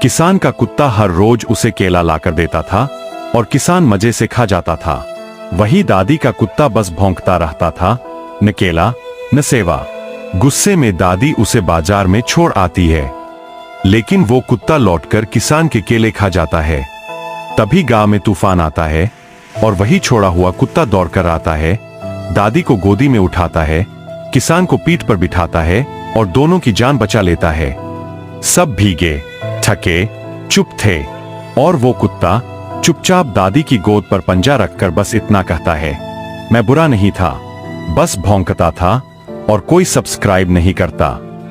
किसान का कुत्ता हर रोज उसे केला लाकर देता था और किसान मजे से खा जाता था। वही दादी का कुत्ता बस भौंकता रहता था, न केला न सेवा। गुस्से में दादी उसे बाजार में छोड़ आती है, लेकिन वो कुत्ता लौटकर किसान के केले खा जाता है। तभी गांव में तूफान आता है और वही छोड़ा हुआ कुत्ता दौड़कर आता है, दादी को गोदी में उठाता है, किसान को पीठ पर बिठाता है और दोनों की जान बचा लेता है। सब भीगे, थके, चुप थे और वो कुत्ता चुपचाप दादी की गोद पर पंजा रखकर बस इतना कहता है, मैं बुरा नहीं था, बस भौंकता था और कोई सब्सक्राइब नहीं करता।